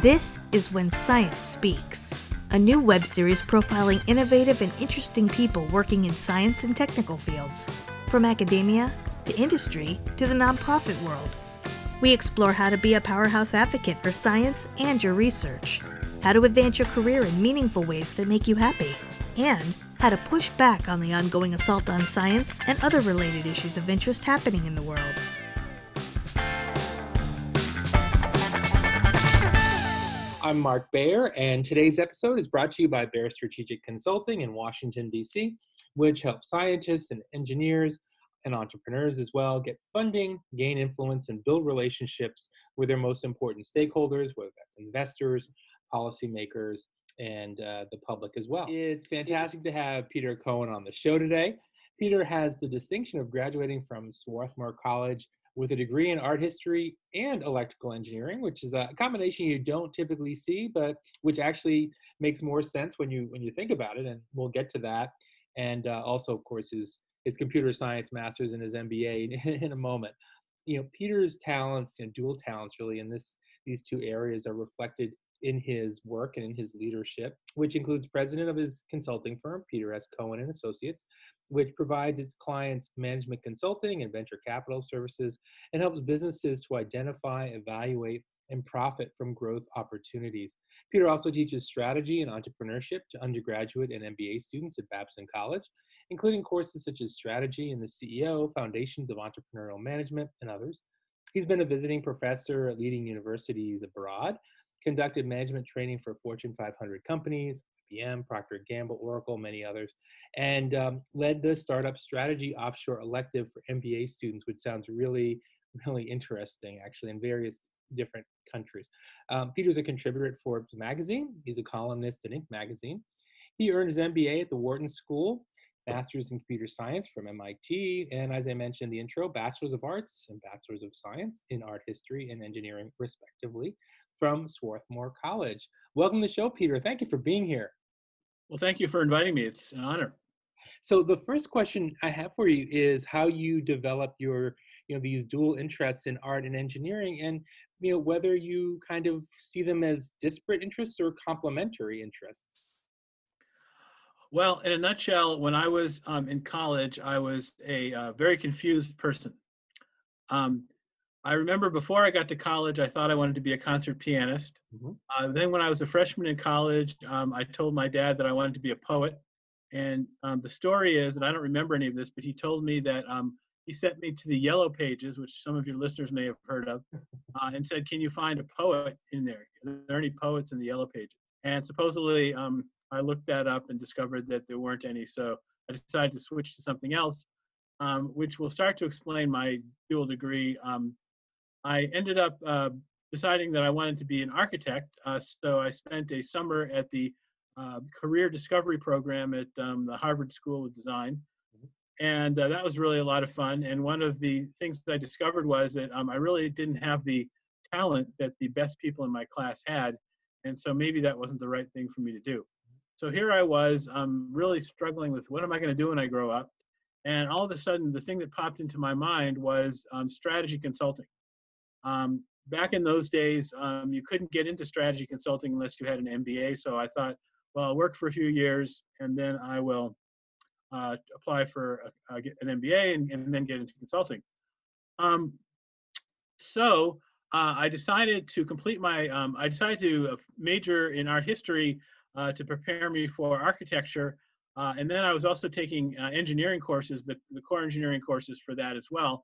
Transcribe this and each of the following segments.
This is When Science Speaks, a new web series profiling innovative and interesting people working in science and technical fields, from academia to industry to the nonprofit world. We explore how to be a powerhouse advocate for science and your research, how to advance your career in meaningful ways that make you happy, and how to push back on the ongoing assault on science and other related issues of interest happening in the world. I'm Mark Bayer, and today's episode is brought to you by Bayer Strategic Consulting in Washington, D.C., which helps scientists and engineers and entrepreneurs as well get funding, gain influence, and build relationships with their most important stakeholders, whether that's investors, policymakers, and the public as well. It's fantastic to have Peter Cohan on the show today. Peter has the distinction of graduating from Swarthmore College with a degree in art history and electrical engineering, which is a combination you don't typically see, but which actually makes more sense when you think about it, and we'll get to that. And also, of course, his computer science master's and his MBA in a moment. You know, Peter's talents, dual talents really in these two areas are reflected in his work and in his leadership, which includes president of his consulting firm, Peter S. Cohan and Associates, which provides its clients management consulting and venture capital services and helps businesses to identify, evaluate, and profit from growth opportunities. Peter also teaches strategy and entrepreneurship to undergraduate and MBA students at Babson College, including courses such as Strategy and the CEO, Foundations of Entrepreneurial Management, and others. He's been a visiting professor at leading universities abroad, conducted management training for Fortune 500 companies, IBM, Procter & Gamble, Oracle, many others, and led the Startup Strategy Offshore Elective for MBA students, which sounds really, really interesting, actually, in various different countries. Peter's a contributor at Forbes magazine. He's a columnist at Inc. magazine. He earned his MBA at the Wharton School, Master's in Computer Science from MIT, and as I mentioned in the intro, Bachelor's of Arts and Bachelor's of Science in Art History and Engineering, respectively, from Swarthmore College. Welcome to the show, Peter. Thank you for being here. Well, thank you for inviting me. It's an honor. So the first question I have for you is how you develop your, these dual interests in art and engineering, and whether you kind of see them as disparate interests or complementary interests. Well, in a nutshell, when I was in college, I was a very confused person. I remember before I got to college, I thought I wanted to be a concert pianist. Mm-hmm. Then when I was a freshman in college, I told my dad that I wanted to be a poet. And the story is, and I don't remember any of this, but he told me that he sent me to the Yellow Pages, which some of your listeners may have heard of, and said, can you find a poet in there? Are there any poets in the Yellow Pages? And supposedly, I looked that up and discovered that there weren't any. So I decided to switch to something else, which will start to explain my dual degree. I ended up deciding that I wanted to be an architect, so I spent a summer at the Career Discovery Program at the Harvard School of Design, and that was really a lot of fun. And one of the things that I discovered was that I really didn't have the talent that the best people in my class had, and so maybe that wasn't the right thing for me to do. So here I was really struggling with what am I going to do when I grow up, and all of a sudden the thing that popped into my mind was strategy consulting. Back in those days, you couldn't get into strategy consulting unless you had an MBA. So I thought, well, I'll work for a few years and then I will apply for an MBA and then get into consulting. So I decided to complete my, I decided to major in art history to prepare me for architecture. And then I was also taking engineering courses, the core engineering courses for that as well.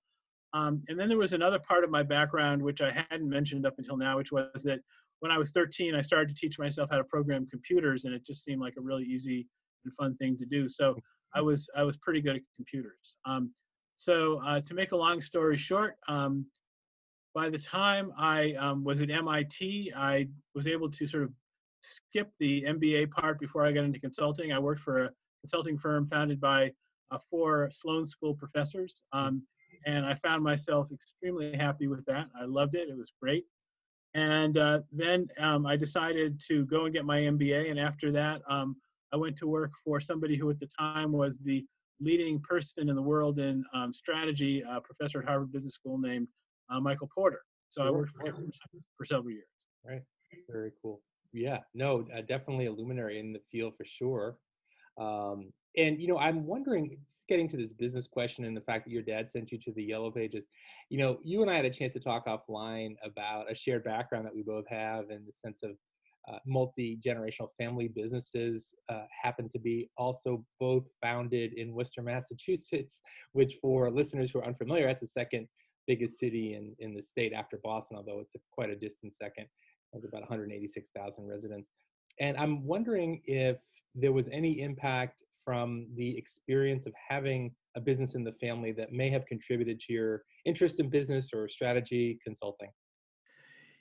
And then there was another part of my background, which I hadn't mentioned up until now, which was that when I was 13, I started to teach myself how to program computers, and it just seemed like a really easy and fun thing to do. So I was pretty good at computers. So to make a long story short, by the time I was at MIT, I was able to sort of skip the MBA part before I got into consulting. I worked for a consulting firm founded by 4 Sloan School professors. And I found myself extremely happy with that. I loved it. It was great. And then I decided to go and get my MBA. And after that, I went to work for somebody who at the time was the leading person in the world in strategy, a professor at Harvard Business School named Michael Porter. So I worked for him for several years. Right. Very cool. Yeah, no, definitely a luminary in the field for sure. And I'm wondering, just getting to this business question and the fact that your dad sent you to the yellow pages. You and I had a chance to talk offline about a shared background that we both have in the sense of multi-generational family businesses happen to be also both founded in Worcester, Massachusetts, which for listeners who are unfamiliar, that's the second biggest city in the state after Boston, although it's quite a distant second. It has about 186,000 residents. And I'm wondering if there was any impact from the experience of having a business in the family that may have contributed to your interest in business or strategy consulting.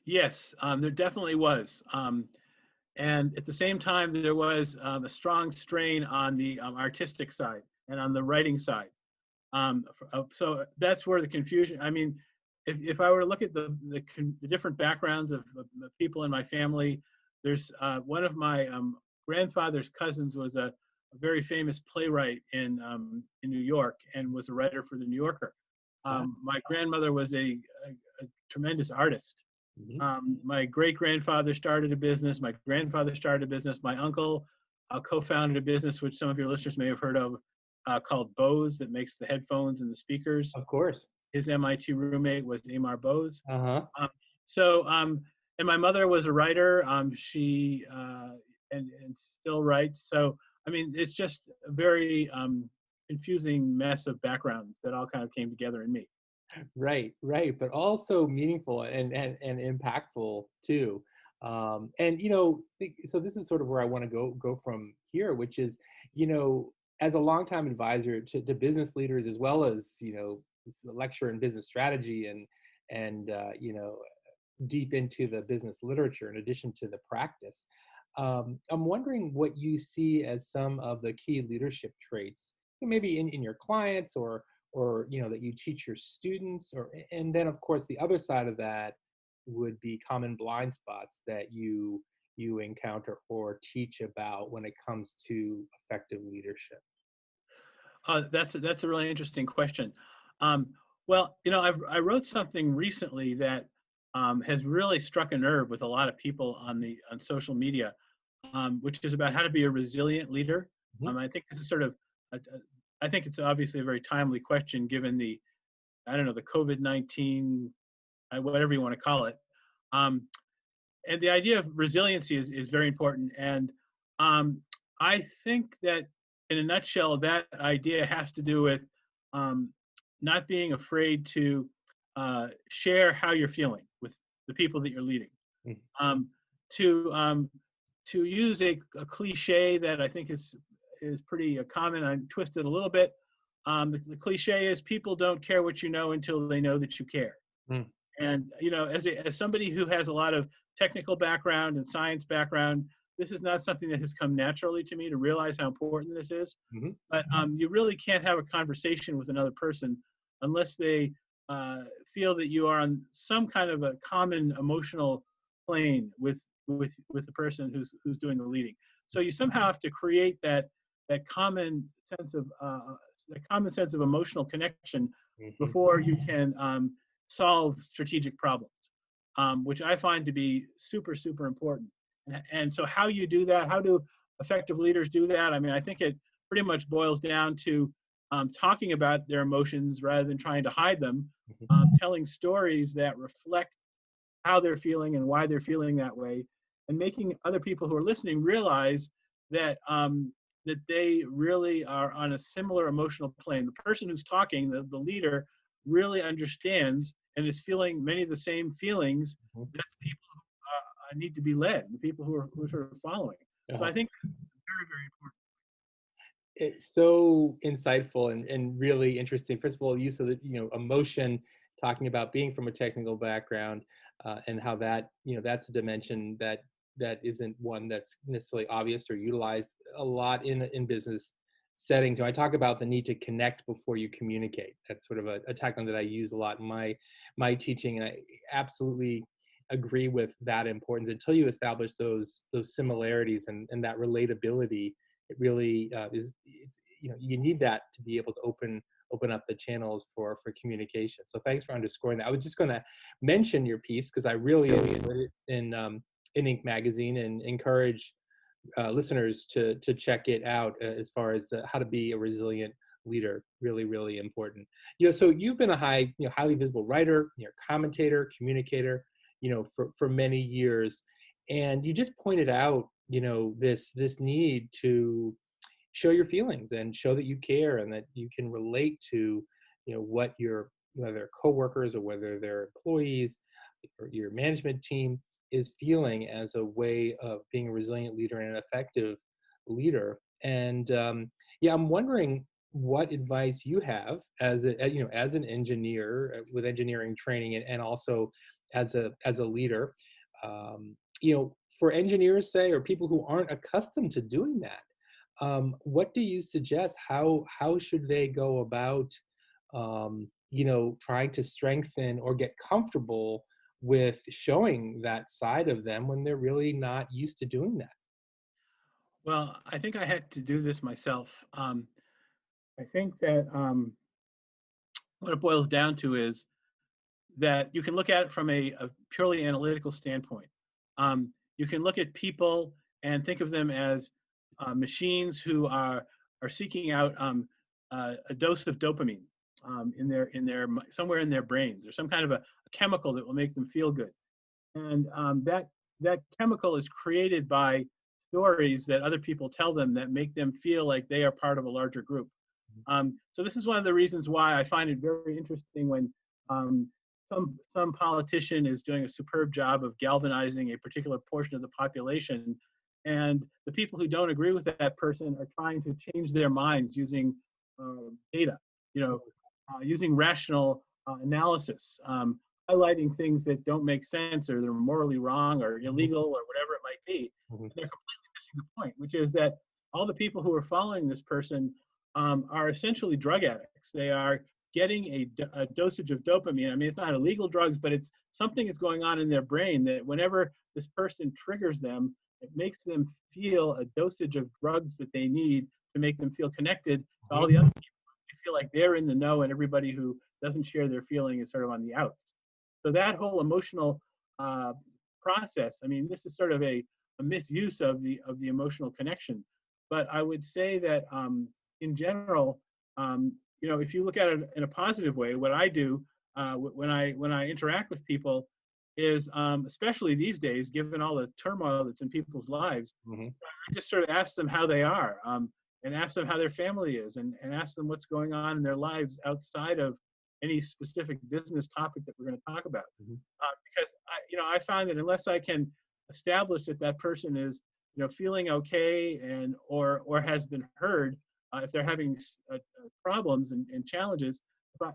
Yes, there definitely was. And at the same time, there was a strong strain on the artistic side and on the writing side. So that's where the confusion. I mean, if I were to look at the different backgrounds of the people in my family, there's one of my grandfather's cousins was a very famous playwright in New York and was a writer for the New Yorker. My grandmother was a tremendous artist. Mhm. My great grandfather started a business. My grandfather started a business. My uncle co-founded a business, which some of your listeners may have heard of, called Bose, that makes the headphones and the speakers. Of course. His MIT roommate was Amar Bose. Uh-huh. So, and my mother was a writer. She and still writes. So, I mean, it's just a very confusing mess of backgrounds that all kind of came together in me. Right, right, but also meaningful and impactful too. And so this is sort of where I want to go from here, which is, as a longtime advisor to business leaders as well as a lecturer in business strategy and deep into the business literature in addition to the practice. I'm wondering what you see as some of the key leadership traits, maybe in your clients or that you teach your students, and then of course the other side of that would be common blind spots that you encounter or teach about when it comes to effective leadership. That's a really interesting question. Um, well, I wrote something recently that has really struck a nerve with a lot of people on social media, which is about how to be a resilient leader. Mhm. I think this is sort of, I think it's obviously a very timely question given I don't know, the COVID-19, whatever you want to call it. Um, and the idea of resiliency is very important. And um, I think that in a nutshell, that idea has to do with um, not being afraid to share how you're feeling with the people that you're leading. Mhm. Um, to use a cliche that I think is pretty common. I twisted a little bit. The cliche is people don't care what you know until they know that you care. Mm. And as somebody who has a lot of technical background and science background, this is not something that has come naturally to me to realize how important this is. Mhm. But you really can't have a conversation with another person unless they feel that you are on some kind of a common emotional plane with the person who's doing the leading. So you somehow have to create that common sense of emotional connection Mhm. before you can solve strategic problems, which I find to be super, super important. And so how you do that, how do effective leaders do that? I mean, I think it pretty much boils down to talking about their emotions rather than trying to hide them, Mhm. telling stories that reflect how they're feeling and why they're feeling that way, and making other people who are listening realize that that they really are on a similar emotional plane. The person who's talking, the leader, really understands and is feeling many of the same feelings Mhm. that the people who need to be led, the people who are sort of following. So Uh-huh. I think that's very, very important. It's so insightful and really interesting. First of all, use of the emotion, talking about being from a technical background, and how that that's a dimension that isn't one that's necessarily obvious or utilized a lot in business settings. So I talk about the need to connect before you communicate. That's sort of a tagline that I use a lot in my teaching, and I absolutely agree with that importance. Until you establish those similarities and that relatability, it really is. It's you need that to be able to open up the channels for communication. So thanks for underscoring that. I was just going to mention your piece because I really enjoyed it in Inc. magazine, and encourage listeners to check it out as far as how to be a resilient leader. Really, really important. So you've been a highly visible writer, commentator, communicator, for many years, and you just pointed out, this need to show your feelings and show that you care and that you can relate to, what whether coworkers or whether they're employees or your management team is feeling, as a way of being a resilient leader and an effective leader. And yeah, I'm wondering what advice you have as as an engineer with engineering training, and also as a leader, for engineers, say, or people who aren't accustomed to doing that. What do you suggest? How should they go about trying to strengthen or get comfortable with showing that side of them when they're really not used to doing that? Well, I think I had to do this myself. I think that what it boils down to is that you can look at it from a purely analytical standpoint. You can look at people and think of them as machines who are seeking out a dose of dopamine in their somewhere in their brains, or some kind of a chemical that will make them feel good. And that chemical is created by stories that other people tell them that make them feel like they are part of a larger group. So this is one of the reasons why I find it very interesting when some politician is doing a superb job of galvanizing a particular portion of the population, and the people who don't agree with that person are trying to change their minds using data, using rational analysis, highlighting things that don't make sense, or they're morally wrong or illegal or whatever it might be. Mhm. They're completely missing the point, which is that all the people who are following this person are essentially drug addicts. They are getting a dosage of dopamine. I mean, it's not illegal drugs, but it's something is going on in their brain that whenever this person triggers them, it makes them feel a dosage of drugs that they need to make them feel connected to all the other people. They feel like they're in the know, and everybody who doesn't share their feeling is sort of on the outs. So that whole emotional process, I mean, this is sort of a misuse of the emotional connection. But I would say that in general, if you look at it in a positive way, what I do when I interact with people is, especially these days, given all the turmoil that's in people's lives, Mhm. I just sort of ask them how they are, and ask them how their family is, and ask them what's going on in their lives outside of any specific business topic that we're going to talk about. Mhm. Because I find that unless I can establish that that person is feeling okay and or has been heard, if they're having problems and challenges,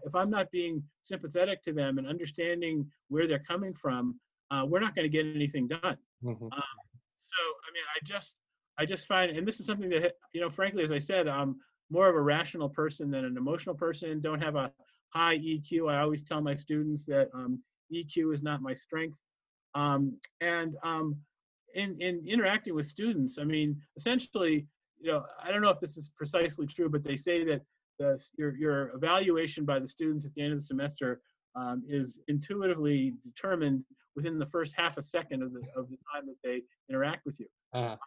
if I'm not being sympathetic to them and understanding where they're coming from, we're not going to get anything done. Mhm. So I mean, I just find, and this is something that frankly, as I said, I'm more of a rational person than an emotional person. Don't have a high EQ. I always tell my students that EQ is not my strength. And in interacting with students, I mean, essentially, I don't know if this is precisely true, but they say that your evaluation by the students at the end of the semester is intuitively determined within the first half a second of the time that they interact with you. Uh,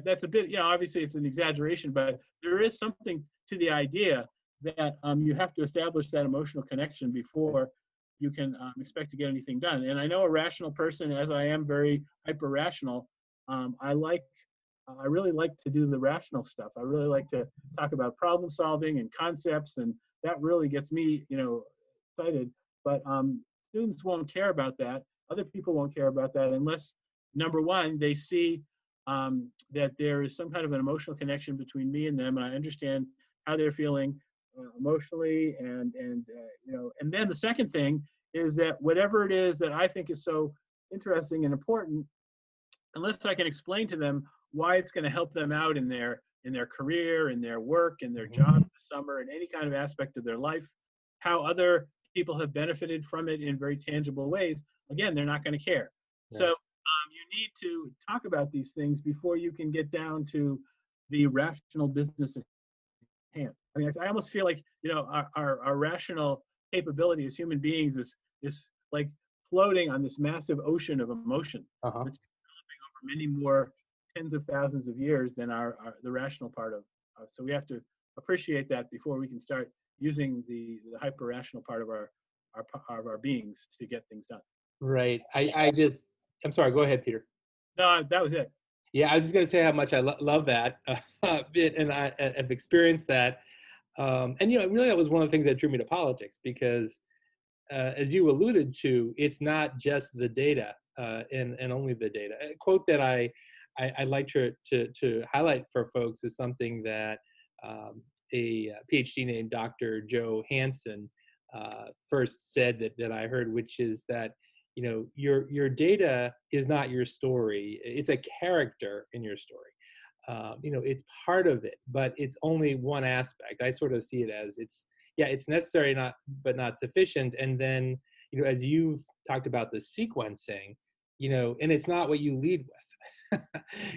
That's a bit, obviously it's an exaggeration, but there is something to the idea that you have to establish that emotional connection before you can expect to get anything done. And I know a rational person, as I am very hyper rational, I really like to do the rational stuff. I really like to talk about problem solving and concepts, and that really gets me, excited. But students won't care about that. Other people won't care about that unless, number one, they see that there is some kind of an emotional connection between me and them, and I understand how they're feeling emotionally, and then the second thing is that whatever it is that I think is so interesting and important, unless I can explain to them why it's going to help them out in their career, in their work, in their job this summer, in any kind of aspect of their life, how other people have benefited from it in very tangible ways, again, they're not going to care. Yeah. So you need to talk about these things before you can get down to the rational business at hand. I mean, I almost feel like our rational capability as human beings is like floating on this massive ocean of emotion. Uh-huh. It's for many more tens of thousands of years than the rational part of us. So we have to appreciate that before we can start using the hyper rational part of our beings to get things done. Right. I'm sorry, go ahead, Peter. No, that was it. Yeah, I was just going to say how much I love that, and I've experienced that. And really, that was one of the things that drew me to politics because, as you alluded to, it's not just the data and only the data. A quote that I like to highlight for folks is something that a PhD named Dr. Joe Hansen first said that I heard, which is that your data is not your story. It's a character in your story. It's part of it, but it's only one aspect. I sort of see it as it's necessary, but not sufficient. And then, as you've talked about the sequencing, and it's not what you lead with.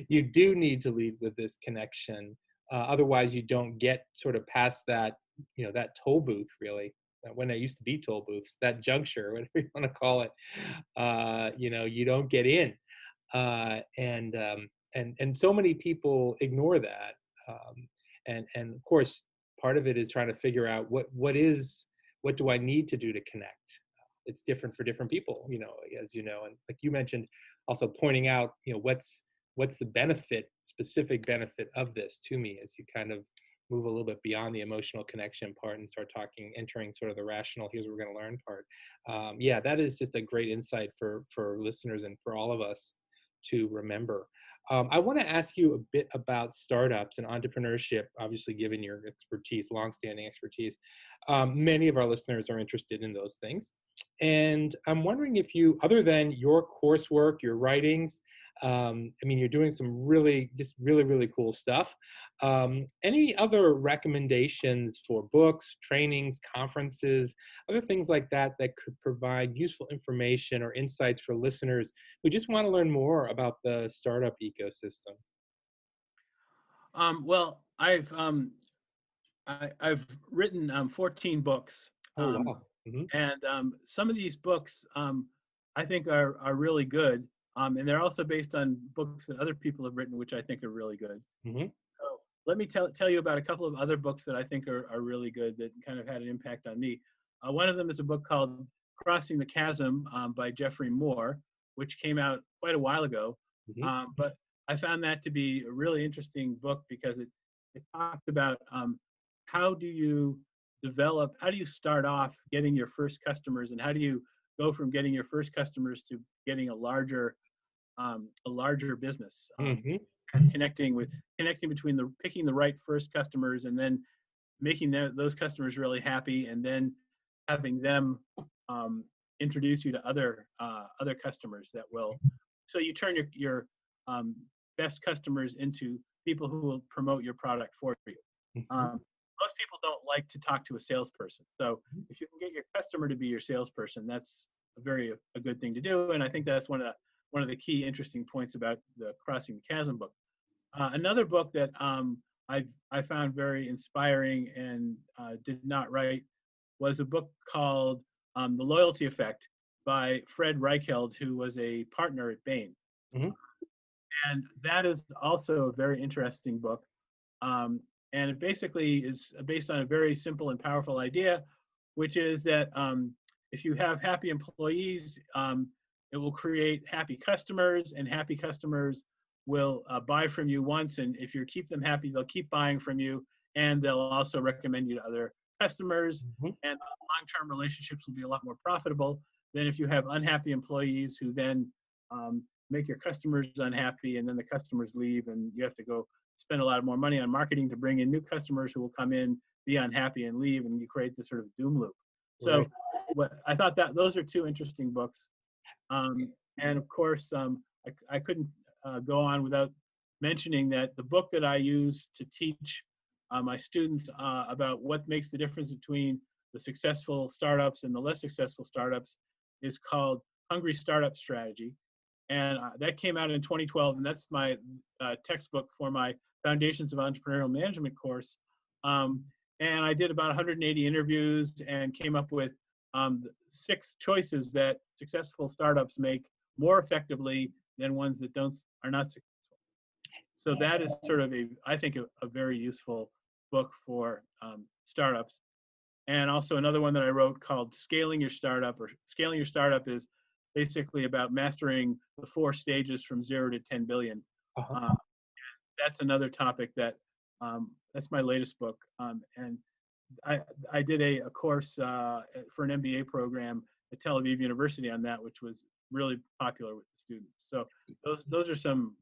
You do need to lead with this connection. Otherwise, you don't get sort of past that, that toll booth, really. When there used to be toll booths, that juncture, whatever you want to call it, you don't get in. And so many people ignore that. And of course, part of it is trying to figure out what do I need to do to connect. It's different for different people, as you know, and like you mentioned, also pointing out, what's the specific benefit of this to me as you kind of move a little bit beyond the emotional connection part and start entering sort of the rational, here's what we're going to learn part. That is just a great insight for listeners and for all of us to remember. I want to ask you a bit about startups and entrepreneurship, obviously given your expertise, longstanding expertise. Many of our listeners are interested in those things. And I'm wondering if you, other than your coursework, your writings, you're doing some really cool stuff. Any other recommendations for books, trainings, conferences, other things like that could provide useful information or insights for listeners who just want to learn more about the startup ecosystem? Well, I've written 14 books. Oh, wow. Mm-hmm. And some of these books I think are really good. And they're also based on books that other people have written, which I think are really good. Mm-hmm. So let me tell you about a couple of other books that I think are really good that kind of had an impact on me. One of them is a book called Crossing the Chasm by Jeffrey Moore, which came out quite a while ago. Mm-hmm. But I found that to be a really interesting book because it talked about how do you start off getting your first customers, and how do you go from getting your first customers to getting a larger business. Mm-hmm. Connecting between picking the right first customers and then making those customers really happy, and then having them introduce you to other customers that will. So you turn your best customers into people who will promote your product for you. Mm-hmm. Most people don't like to talk to a salesperson. So if you can get your customer to be your salesperson, that's a good thing to do. And I think that's one of the key interesting points about the Crossing the Chasm book. Another book that I found very inspiring and did not write was a book called The Loyalty Effect by Fred Reichheld, who was a partner at Bain. Mm-hmm. And that is also a very interesting book. And it basically is based on a very simple and powerful idea, which is that if you have happy employees, it will create happy customers, and happy customers will buy from you once. And if you keep them happy, they'll keep buying from you, and they'll also recommend you to other customers. Mm-hmm. And long-term relationships will be a lot more profitable than if you have unhappy employees who then make your customers unhappy, and then the customers leave, and you have to go spend a lot more money on marketing to bring in new customers who will come in, be unhappy, and leave, and you create this sort of doom loop. So I thought that those are two interesting books. And of course, I couldn't go on without mentioning that the book that I use to teach my students about what makes the difference between the successful startups and the less successful startups is called Hungry Startup Strategy. And that came out in 2012, and that's my textbook for my Foundations of Entrepreneurial Management course. And I did about 180 interviews and came up with 6 choices that successful startups make more effectively than ones that don't are not successful. So that is sort of I think, a very useful book for startups. And also another one that I wrote called Scaling Your Startup, or Scaling Your Startup is basically about mastering the 4 stages from 0 to 10 billion. Uh-huh. That's another topic that's my latest book. And I did a course for an MBA program at Tel Aviv University on that, which was really popular with the students. So those are some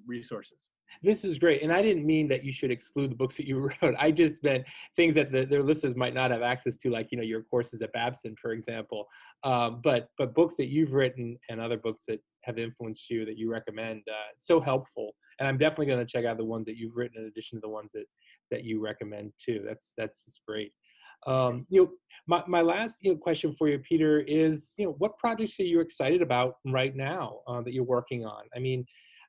resources. This is great. And I didn't mean that you should exclude the books that you wrote. I just meant things that their listeners might not have access to, like, your courses at Babson, for example. But books that you've written and other books that have influenced you that you recommend, so helpful. And I'm definitely going to check out the ones that you've written in addition to the ones that you recommend too. That's just great. My last question for you, Peter, is what projects are you excited about right now that you're working on? I mean,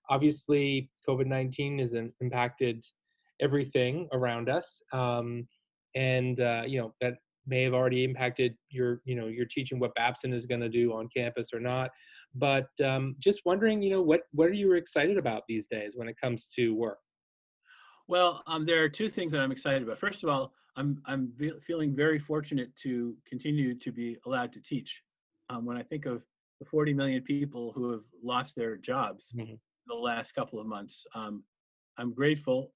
obviously, COVID-19 has impacted everything around us, and that may have already impacted your teaching, what Babson is going to do on campus or not. But just wondering, what are you excited about these days when it comes to work? Well, there are 2 things that I'm excited about. First of all, I'm feeling very fortunate to continue to be allowed to teach. When I think of the 40 million people who have lost their jobs Mhm. the last couple of months, I'm grateful.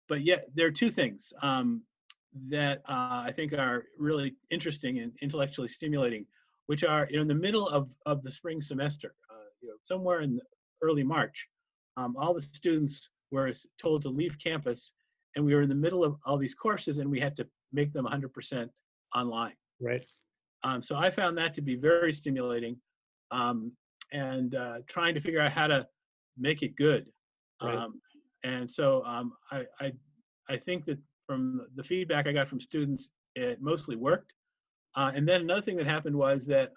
But yet, there are 2 things that I think are really interesting and intellectually stimulating, which are in the middle of the spring semester, somewhere in early March, all the students were told to leave campus, and we were in the middle of all these courses, and we had to make them 100% online. Right. So I found that to be very stimulating, and trying to figure out how to make it good. Right. And so I think that from the feedback I got from students, it mostly worked. And then another thing that happened was that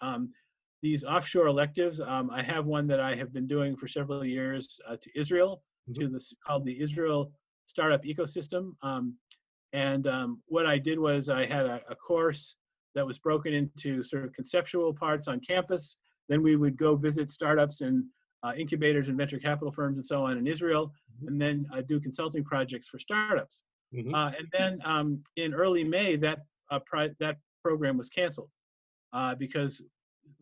these offshore electives, I have one that I have been doing for several years to Israel, Mhm. to this called the Israel Startup Ecosystem. And what I did was I had a course that was broken into sort of conceptual parts on campus. Then we would go visit startups and incubators and venture capital firms and so on in Israel, and then do consulting projects for startups. Mhm. And then in early May, that program was canceled because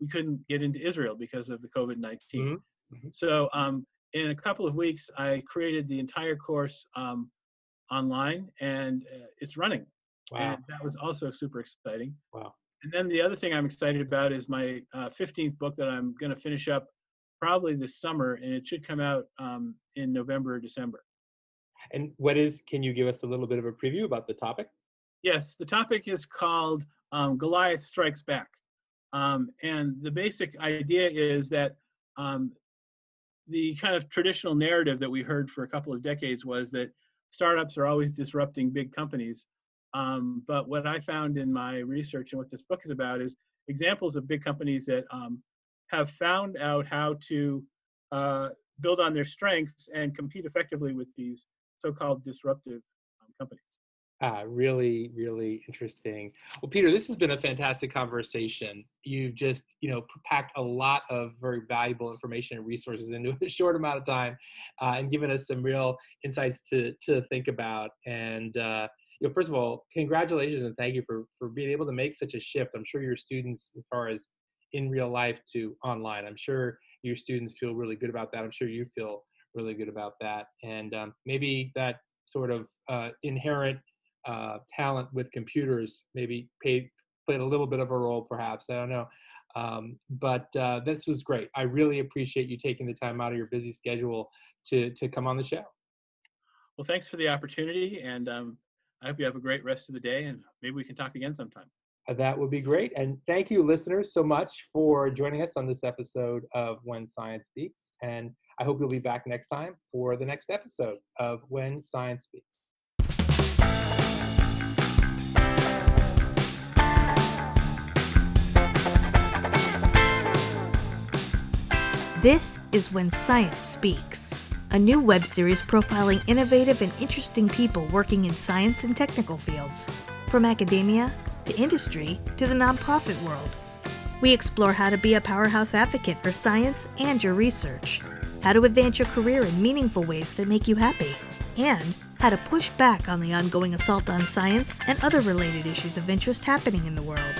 we couldn't get into Israel because of the COVID-19. Mhm. Mhm. So in a couple of weeks, I created the entire course online, and it's running. Wow. And that was also super exciting. Wow. And then the other thing I'm excited about is my 15th book that I'm going to finish up probably this summer, and it should come out in November or December. And can you give us a little bit of a preview about the topic? Yes, the topic is called Goliath Strikes Back. And the basic idea is that the kind of traditional narrative that we heard for a couple of decades was that startups are always disrupting big companies. But what I found in my research and what this book is about is examples of big companies that have found out how to build on their strengths and compete effectively with these so-called disruptive companies. Really, really interesting. Well, Peter, this has been a fantastic conversation. You've just, packed a lot of very valuable information and resources into a short amount of time, and given us some real insights to think about. And, first of all, congratulations and thank you for being able to make such a shift. I'm sure your students, as far as in real life to online, I'm sure your students feel really good about that. I'm sure you feel really good about that. And maybe that sort of inherent talent with computers maybe played a little bit of a role, perhaps. I don't know. But this was great. I really appreciate you taking the time out of your busy schedule to come on the show. Well, thanks for the opportunity, and I hope you have a great rest of the day, and maybe we can talk again sometime. That would be great. And thank you, listeners, so much for joining us on this episode of When Science Speaks. And I hope you'll be back next time for the next episode of When Science Speaks. This is When Science Speaks, a new web series profiling innovative and interesting people working in science and technical fields, from academia to industry to the nonprofit world. We explore how to be a powerhouse advocate for science and your research. how to advance your career in meaningful ways that make you happy, and how to push back on the ongoing assault on science and other related issues of interest happening in the world.